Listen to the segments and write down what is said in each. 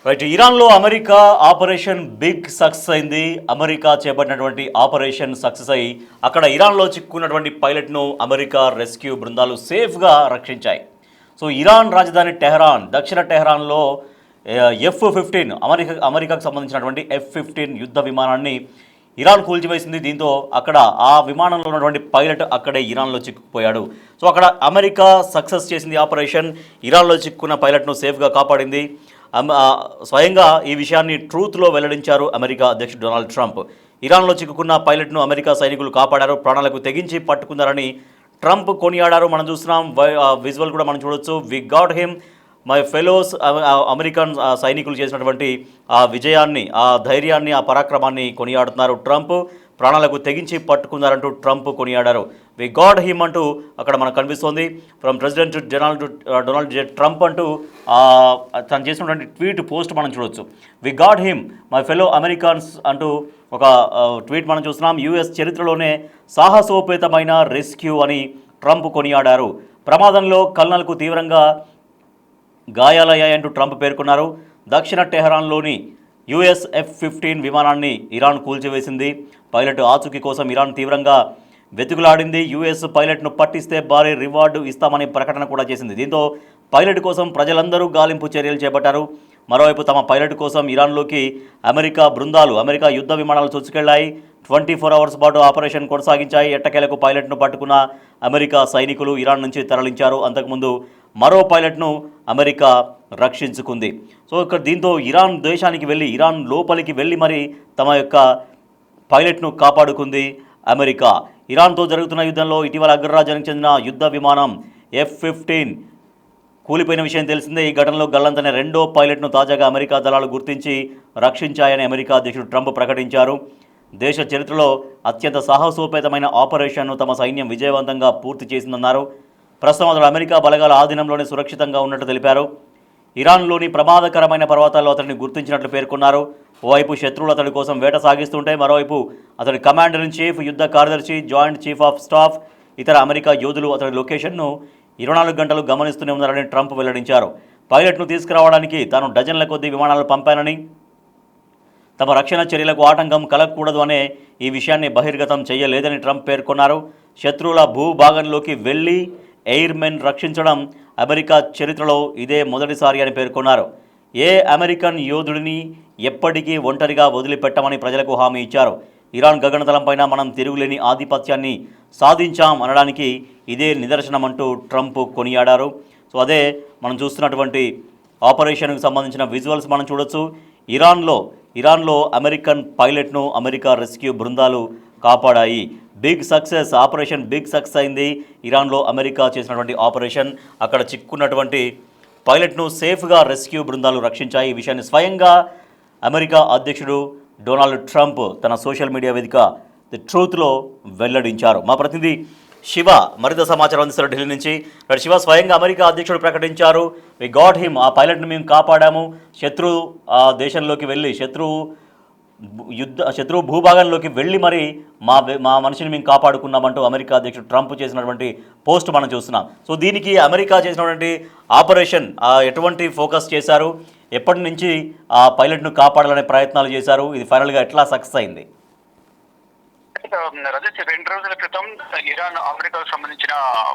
Right. ఇరాన్లో America operation big success అయింది. America చేపట్టినటువంటి ఆపరేషన్ సక్సెస్ అయ్యి అక్కడ ఇరాన్లో చిక్కున్నటువంటి పైలట్ను అమెరికా రెస్క్యూ బృందాలు సేఫ్గా రక్షించాయి. సో ఇరాన్ రాజధాని టెహరాన్, దక్షిణ టెహరాన్లో F-15 అమెరికాకు సంబంధించినటువంటి F-15 యుద్ధ విమానాన్ని ఇరాన్ కూల్చివేసింది. దీంతో అక్కడ ఆ విమానంలో ఉన్నటువంటి పైలట్ అక్కడే ఇరాన్లో చిక్కుపోయాడు. సో అక్కడ అమెరికా సక్సెస్ చేసింది ఆపరేషన్. ఇరాన్లో చిక్కున్న పైలట్ను సేఫ్గా కాపాడింది. స్వయంగా ఈ విషయాన్ని ట్రూత్లో వెల్లడించారు అమెరికా అధ్యక్షుడు డొనాల్డ్ ట్రంప్. ఇరాన్లో చిక్కుకున్న పైలట్ను అమెరికా సైనికులు కాపాడారు, ప్రాణాలకు తెగించి పట్టుకున్నారని ట్రంప్ కొనియాడారు. మనం చూస్తున్నాం, విజువల్ కూడా మనం చూడొచ్చు. We got him, my fellows. American సైనికులు చేసినటువంటి ఆ విజయాన్ని, ఆ ధైర్యాన్ని, ఆ పరాక్రమాన్ని కొనియాడుతున్నారు ట్రంప్. ప్రాణాలకు తెగించి పట్టుకున్నారంటూ ట్రంప్ కొనియాడారు. వి గాడ్ హిమ్ అంటూ అక్కడ మనకు కనిపిస్తోంది. From president Donald J Trump అంటూ తను చేసినటువంటి ట్వీట్ పోస్ట్ మనం చూడొచ్చు. We got him, my fellow Americans అంటూ ఒక ట్వీట్ మనం చూస్తున్నాం. యుఎస్ చరిత్రలోనే సాహసోపేతమైన రెస్క్యూ అని ట్రంప్ కొనియాడారు. ప్రమాదంలో కల్నల్కు తీవ్రంగా గాయాలయ్యాయంటూ ట్రంప్ పేర్కొన్నారు. దక్షిణ టెహరాన్లోని యుఎస్ F-15 విమానాన్ని ఇరాన్ కూల్చివేసింది. పైలట్ ఆచూకీ కోసం ఇరాన్ తీవ్రంగా వెతుకులాడింది. యుఎస్ పైలట్ను పట్టిస్తే భారీ రివార్డు ఇస్తామని ప్రకటన కూడా చేసింది. దీంతో పైలట్ కోసం ప్రజలందరూ గాలింపు చర్యలు చేపట్టారు. మరోవైపు తమ పైలట్ కోసం ఇరాన్లోకి అమెరికా యుద్ధ విమానాలు చొచ్చుకెళ్లాయి. 24 అవర్స్ పాటు ఆపరేషన్ కొనసాగించాయి. ఎట్టకేలకు పైలట్ను పట్టుకున్న అమెరికా సైనికులు ఇరాన్ నుంచి తరలించారు. అంతకుముందు మరో పైలట్ను అమెరికా రక్షించుకుంది. సో ఇక్కడ దీంతో ఇరాన్ దేశానికి వెళ్ళి, ఇరాన్ లోపలికి వెళ్ళి మరి తమ యొక్క పైలట్ను కాపాడుకుంది అమెరికా. ఇరాన్తో జరుగుతున్న యుద్ధంలో ఇటీవల అగ్రరాజ్యానికి చెందిన యుద్ధ విమానం F-15 కూలిపోయిన విషయం తెలిసిందే. ఈ ఘటనలో గల్లంతైన రెండో పైలట్ను తాజాగా అమెరికా దళాలు గుర్తించి రక్షించాయని అమెరికా అధ్యక్షుడు ట్రంప్ ప్రకటించారు. దేశ చరిత్రలో అత్యంత సాహసోపేతమైన ఆపరేషన్ను తమ సైన్యం విజయవంతంగా పూర్తి చేసిందన్నారు. ప్రస్తుతం అతడు అమెరికా బలగాల ఆధీనంలోనే సురక్షితంగా ఉన్నట్టు తెలిపారు. ఇరాన్లోని ప్రమాదకరమైన పర్వతాల్లో అతడిని గుర్తించినట్లు పేర్కొన్నారు. ఓవైపు శత్రువులు అతడి కోసం వేట సాగిస్తుంటే, మరోవైపు అతడి కమాండర్ ఇన్ చీఫ్, యుద్ధ కార్యదర్శి, జాయింట్ చీఫ్ ఆఫ్ స్టాఫ్, ఇతర అమెరికా యోధులు అతడి లొకేషన్ను 24 గంటలు గమనిస్తూనే ఉన్నారని ట్రంప్ వెల్లడించారు. పైలట్ను తీసుకురావడానికి తాను డజన్ల కొద్దీ విమానాలు పంపానని, తమ రక్షణ చర్యలకు ఆటంకం కలగకూడదు అనే ఈ విషయాన్ని బహిర్గతం చేయలేదని ట్రంప్ పేర్కొన్నారు. శత్రువుల భూభాగంలోకి వెళ్ళి ఎయిర్మెన్ రక్షించడం అమెరికా చరిత్రలో ఇదే మొదటిసారి అని పేర్కొన్నారు. ఏ అమెరికన్ యోధుడిని ఎప్పటికీ ఒంటరిగా వదిలిపెట్టమని ప్రజలకు హామీ ఇచ్చారు. ఇరాన్ గగనతలంపైన మనం తిరుగులేని ఆధిపత్యాన్ని సాధించాం అనడానికి ఇదే నిదర్శనమంటూ ట్రంప్ కొనియాడారు. సో అదే మనం చూస్తున్నటువంటి ఆపరేషన్కు సంబంధించిన విజువల్స్ మనం చూడొచ్చు. ఇరాన్లో అమెరికన్ పైలట్ను అమెరికా రెస్క్యూ బృందాలు కాపాడాయి. ఆపరేషన్ బిగ్ సక్సెస్ అయింది. ఇరాన్లో అమెరికా చేసినటువంటి ఆపరేషన్, అక్కడ చిక్కున్నటువంటి పైలట్ను సేఫ్గా రెస్క్యూ బృందాలు రక్షించాయి. ఈ విషయాన్ని స్వయంగా అమెరికా అధ్యక్షుడు డొనాల్డ్ ట్రంప్ తన సోషల్ మీడియా వేదిక ది ట్రూత్లో వెల్లడించారు. మా ప్రతినిధి శివ మరింత సమాచారం అందిస్తారు ఢిల్లీ నుంచి. శివ, స్వయంగా అమెరికా అధ్యక్షుడు ప్రకటించారు, వి గాట్ హిమ్, ఆ పైలట్ను మేము కాపాడాము, దేశంలోకి వెళ్ళి శత్రు భూభాగంలోకి వెళ్ళి మరి మా మనిషిని మేము కాపాడుకున్నామంటూ అమెరికా అధ్యక్షుడు ట్రంప్ చేసినటువంటి పోస్ట్ మనం చూస్తున్నాం. సో దీనికి అమెరికా చేసినటువంటి ఆపరేషన్ ఎటువంటి ఫోకస్ చేశారు, ఎప్పటి నుంచి ఆ పైలట్ను కాపాడాలనే ప్రయత్నాలు చేశారు, ఇది ఫైనల్గా ఎట్లా సక్సెస్ అయింది? రజత్, 2 రోజుల క్రితం ఇరాన్ అమెరికాకు సంబంధించిన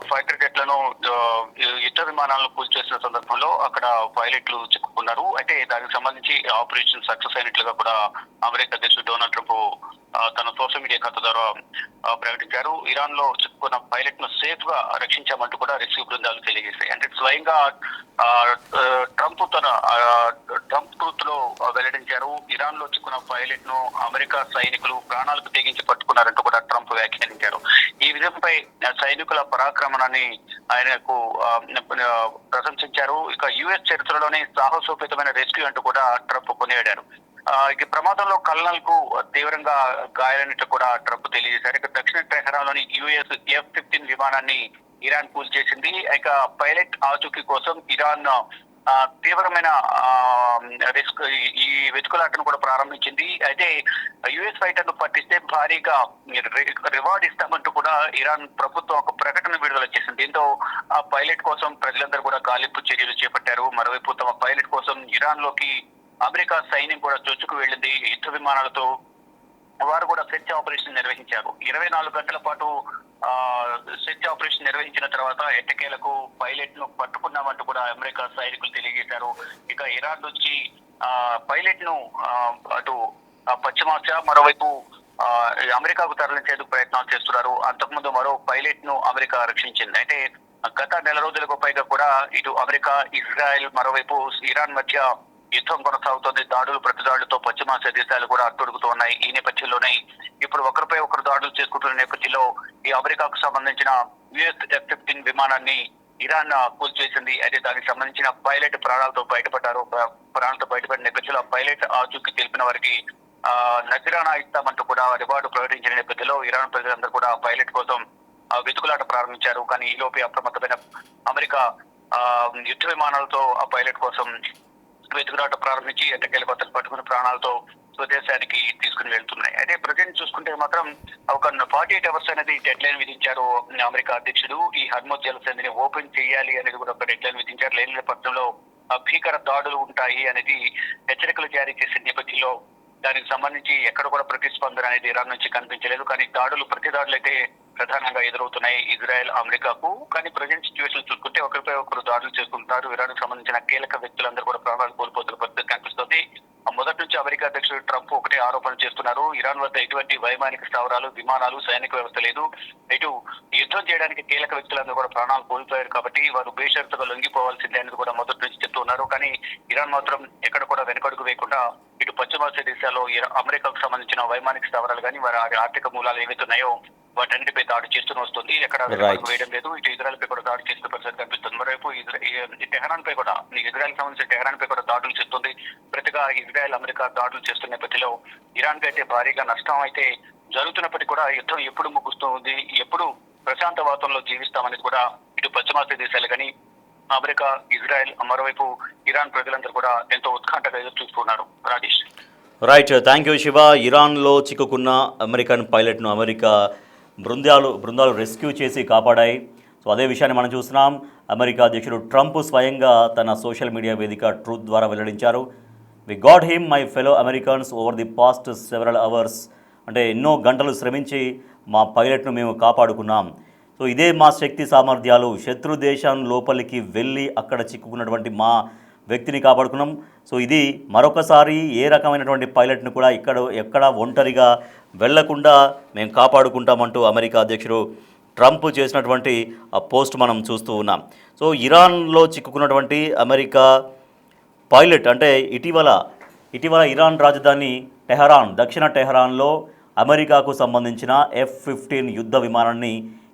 ఫైటర్ జెట్లను యుద్ధ విమానాలను కూల్చేసిన సందర్భంలో అక్కడ పైలట్లు చిక్కుకున్నారు. అయితే దానికి సంబంధించి ఆపరేషన్ సక్సెస్ అయినట్లుగా కూడా అమెరికా అధ్యక్షుడు డొనాల్డ్ ట్రంప్ తన సోషల్ మీడియా ఖాతా ద్వారా ప్రకటించారు. ఇరాన్ లో చిక్కుకున్న పైలట్ ను సేఫ్ గా రక్షించామంటూ కూడా రెస్క్యూ బృందాలు తెలియజేశాయి. అంటే స్వయంగా ట్రంప్ ట్రూత్ లో వెల్లడించారు. ఇరాన్ లో చిక్కున్న పైలట్ ను అమెరికా సైనికులు ప్రాణాలకు తెగించి పట్టుకున్నారంటూ కూడా ట్రంప్ వ్యాఖ్యానించారు. ఈ విజయంపై సైనికుల పరాక్రమణాన్ని ఆయనకు ప్రశంసించారు. ఇక యుఎస్ చరిత్రలోనే సాహసోపేతమైన రెస్క్యూ అంటూ కూడా ట్రంప్ కొనియాడారు. ఈ ప్రమాదంలో కల్నల్ కు తీవ్రంగా గాయాలైనట్లు కూడా ట్రంప్ తెలియజేశారు. ఇక దక్షిణ టెహరాన్లోని యుఎస్ F-15 విమానాన్ని ఇరాన్ కూల్చేసింది. ఇక పైలట్ ఆచూకీ కోసం ఇరాన్ తీవ్రమైన రిస్క్ ఈ వెతుకులాటను కూడా ప్రారంభించింది. అయితే యుఎస్ ఫైటర్ ను పట్టిస్తే భారీగా రివార్డ్ ఇస్తామంటూ కూడా ఇరాన్ ప్రభుత్వం ఒక ప్రకటన విడుదల చేసింది. దీంతో ఆ పైలట్ కోసం ప్రజలందరూ కూడా గాలింపు చర్యలు చేపట్టారు. మరోవైపు తమ పైలట్ కోసం ఇరాన్ లోకి అమెరికా సైన్యం కూడా చొచ్చుకు వెళ్ళింది. యుద్ధ విమానాలతో వారు కూడా సెర్చ్ ఆపరేషన్ నిర్వహించారు. 24 గంటల పాటు సెర్చ్ ఆపరేషన్ నిర్వహించిన తర్వాత ఎట్టకేలకు పైలట్ ను పట్టుకున్నామంటూ కూడా అమెరికా సైనికులు తెలియజేశారు. ఇక ఇరాన్ నుంచి పైలట్ ను అటు పశ్చిమాసియా, మరోవైపు అమెరికాకు తరలించేందుకు ప్రయత్నాలు చేస్తున్నారు. అంతకుముందు మరో పైలట్ ను అమెరికా రక్షించింది. అయితే గత నెల రోజులకు పైగా కూడా ఇటు అమెరికా, ఇజ్రాయెల్, మరోవైపు ఇరాన్ మధ్య యుద్ధం కొనసాగుతోంది. దాడులు ప్రతిదాడులతో పశ్చిమాసియా దేశాలు కూడా అట్టుడుగుతూ ఉన్నాయి. ఈ నేపథ్యంలోనే ఇప్పుడు ఒకరిపై ఒకరు దాడులు చేసుకుంటున్న నేపథ్యంలో ఈ అమెరికాకు సంబంధించిన యుఎస్ F-15 విమానాన్ని ఇరాన్ కూల్చేసింది. అయితే దానికి సంబంధించిన పైలట్ ప్రాణాలతో బయటపడిన నేపథ్యంలో పైలట్ ఆచూకీ తెలిపిన వారికి నజరానా ఇస్తామంటూ కూడా రివార్డు ప్రకటించిన నేపథ్యంలో ఇరాన్ ప్రజలందరూ కూడా పైలట్ కోసం వెతుకులాట ప్రారంభించారు. కానీ ఈ లోపే అప్రమత్తమైన అమెరికా యుద్ధ విమానాలతో ఆ పైలట్ కోసం వెతుకులాట ప్రారంభించి ఎట్టకేల బద్దలు పట్టుకుని ప్రాణాలతో స్వదేశానికి తీసుకుని వెళ్తున్నాయి. అయితే ప్రజెంట్ చూసుకుంటే మాత్రం ఒక 48 అవర్స్ అనేది డెడ్ లైన్ విధించారు అమెరికా అధ్యక్షుడు. ఈ హర్మోజ్ జలసంధిని ఓపెన్ చేయాలి అనేది కూడా ఒక డెడ్ లైన్ విధించారు. లేని నేపథ్యంలో భీకర దాడులు ఉంటాయి అనేది హెచ్చరికలు జారీ చేసిన నేపథ్యంలో దానికి సంబంధించి ఎక్కడ కూడా ప్రతిస్పందన అనేది ఇరాన్ నుంచి కనిపించలేదు. కానీ ప్రతి దాడులు అయితే ప్రధానంగా ఎదురవుతున్నాయి ఇజ్రాయెల్, అమెరికాకు. కానీ ప్రజెంట్ సిచ్యువేషన్ చూసుకుంటే ఒకరిపై ఒకరు దాడులు చేసుకుంటున్నారు. ఇరాన్ సంబంధించిన కీలక వ్యక్తులందరూ కూడా ప్రాణాలు కోల్పోతున్న పరిస్థితి కనిపిస్తుంది. మొదటి నుంచి అమెరికా అధ్యక్షుడు ట్రంప్ ఒకటే ఆరోపణ చేస్తున్నారు. ఇరాన్ వద్ద ఎటువంటి వైమానిక స్థావరాలు, విమానాలు, సైనిక వ్యవస్థ లేదు. ఇటు యుద్ధం చేయడానికి కీలక వ్యక్తులందరూ కూడా ప్రాణాలు కోల్పోయారు కాబట్టి వారు బేషరతుగా లొంగిపోవాల్సిందే అనేది కూడా మొదటి నుంచి చెప్తున్నారు. కానీ ఇరాన్ మాత్రం ఎక్కడ కూడా వెనకడుగు వేయకుండా ఇటు పశ్చిమాసియా దేశాల్లో అమెరికాకు సంబంధించిన వైమానిక స్థావరాలు కానీ వారి ఆర్థిక మూలాలు ఏవైతున్నాయో వాటన్నిటిపై దాడి చేస్తూనే వస్తుంది. ఎక్కడ వేయడం లేదు. ఇటు ఇజ్రాయెల్ పై కూడా దాడి చేస్తున్న పరిస్థితి కనిపిస్తుంది. మరోవైపు టెహరాన్ పై కూడా ఇజ్రాయెల్ సంబంధించిన టెహరాన్ పై కూడా దాడులు చేస్తుంది. ప్రతిగా ఇజ్రాయెల్, అమెరికా దాడులు చేస్తున్న నేపథ్యంలో ఇరాన్ కి అయితే భారీగా నష్టం అయితే జరుగుతున్నప్పటికీ కూడా యుద్ధం ఎప్పుడు ముగుస్తుంది, ఎప్పుడు ప్రశాంత వాతావరణంలో జీవిస్తామనేది కూడా ఇటు పశ్చిమాసియా దేశాలు కానీ అమెరికా, ఇజ్రాయెల్, మరోవైపు ఇరాన్ ప్రజలందరూ కూడా ఎంతో ఉత్కంఠగా ఎదురు చూస్తున్నారు. Rajesh. Right, thank you Shiva. ఇరాన్లో చిక్కుకున్న అమెరికన్ పైలట్ను అమెరికా బృందాలు రెస్క్యూ చేసి కాపాడాయి. సో అదే విషయాన్ని మనం చూస్తున్నాం. అమెరికా అధ్యక్షుడు ట్రంప్ స్వయంగా తన సోషల్ మీడియా వేదిక ట్రూత్ ద్వారా వెల్లడించారు. We got him my fellow Americans over the past several hours. అంటే ఎన్నో గంటలు శ్రమించి మా పైలట్ను మేము కాపాడుకున్నాం. సో ఇదే మా శక్తి సామర్థ్యాలు. శత్రు దేశం లోపలికి వెళ్ళి అక్కడ చిక్కుకున్నటువంటి మా వ్యక్తిని కాపాడుకున్నాం. సో ఇది మరొకసారి ఏ రకమైనటువంటి పైలట్ను కూడా ఎక్కడ ఒంటరిగా వెళ్లకుండా మేము కాపాడుకుంటామంటూ అమెరికా అధ్యక్షుడు ట్రంప్ చేసినటువంటి ఆ పోస్ట్ మనం చూస్తూ ఉన్నాం. సో ఇరాన్లో చిక్కుకున్నటువంటి అమెరికా పైలట్ అంటే ఇటీవల ఇరాన్ రాజధాని దక్షిణ టెహరాన్లో అమెరికాకు సంబంధించిన F-15 యుద్ధ విమానాన్ని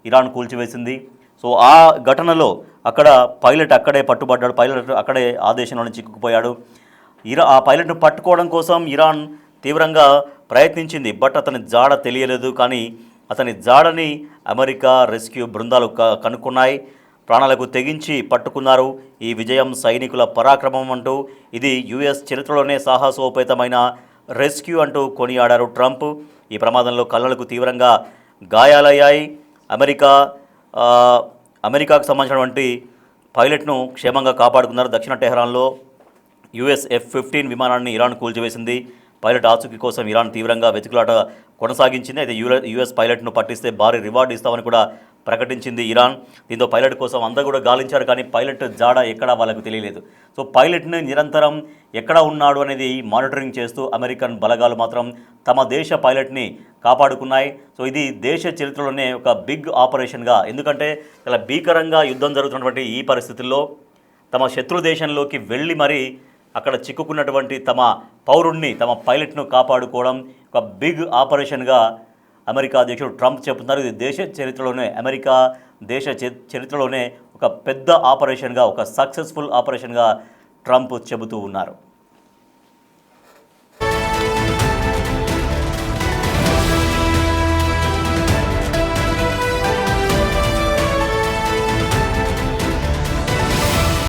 ఇరాన్ కూల్చివేసింది. సో ఆ ఘటనలో అక్కడ పైలట్ అక్కడే పట్టుబడ్డాడు. పైలట్ అక్కడే ఆ దేశంలోనే చిక్కుకుపోయాడు. ఆ పైలట్ను పట్టుకోవడం కోసం ఇరాన్ తీవ్రంగా ప్రయత్నించింది. బట్ అతని జాడ తెలియలేదు. కానీ అతని జాడని అమెరికా రెస్క్యూ బృందాలు కనుక్కున్నాయి. ప్రాణాలకు తెగించి పట్టుకున్నారు. ఈ విజయం సైనికుల పరాక్రమం అంటూ ఇది యుఎస్ చరిత్రలోనే సాహసోపేతమైన రెస్క్యూ అంటూ కొనియాడారు ట్రంప్. ఈ ప్రమాదంలో కళ్ళకు తీవ్రంగా గాయాలయ్యాయి. అమెరికాకు సంబంధించినటువంటి పైలట్ను క్షేమంగా కాపాడుకున్నారు. దక్షిణ టెహరాన్లో యుఎస్ F-15 విమానాన్ని ఇరాన్ కూల్చివేసింది. పైలట్ ఆచూకీ కోసం ఇరాన్ తీవ్రంగా వెతుకులాట కొనసాగించింది. అయితే యుఎస్ పైలట్ను పట్టిస్తే భారీ రివార్డు ఇస్తామని కూడా ప్రకటించింది ఇరాన్. దీంతో పైలట్ కోసం అందరూ కూడా గాలించారు. కానీ పైలట్ జాడ ఎక్కడా వాళ్ళకు తెలియలేదు. సో పైలట్ని నిరంతరం ఎక్కడ ఉన్నాడు అనేది మానిటరింగ్ చేస్తూ అమెరికన్ బలగాలు మాత్రం తమ దేశ పైలట్ని కాపాడుకున్నాయి. సో ఇది దేశ చరిత్రలోనే ఒక బిగ్ ఆపరేషన్గా, ఎందుకంటే ఇలా భీకరంగా యుద్ధం జరుగుతున్నటువంటి ఈ పరిస్థితుల్లో తమ శత్రు దేశంలోకి వెళ్ళి మరీ అక్కడ చిక్కుకున్నటువంటి తమ పౌరుణ్ణి, తమ పైలట్ను కాపాడుకోవడం ఒక బిగ్ ఆపరేషన్గా అమెరికా అధ్యక్షుడు ట్రంప్ చెబుతున్నారు. ఇది దేశ చరిత్రలోనే, అమెరికా దేశ చరిత్రలోనే ఒక పెద్ద ఆపరేషన్గా, ఒక సక్సెస్ఫుల్ ఆపరేషన్గా ట్రంప్ చెబుతూ ఉన్నారు.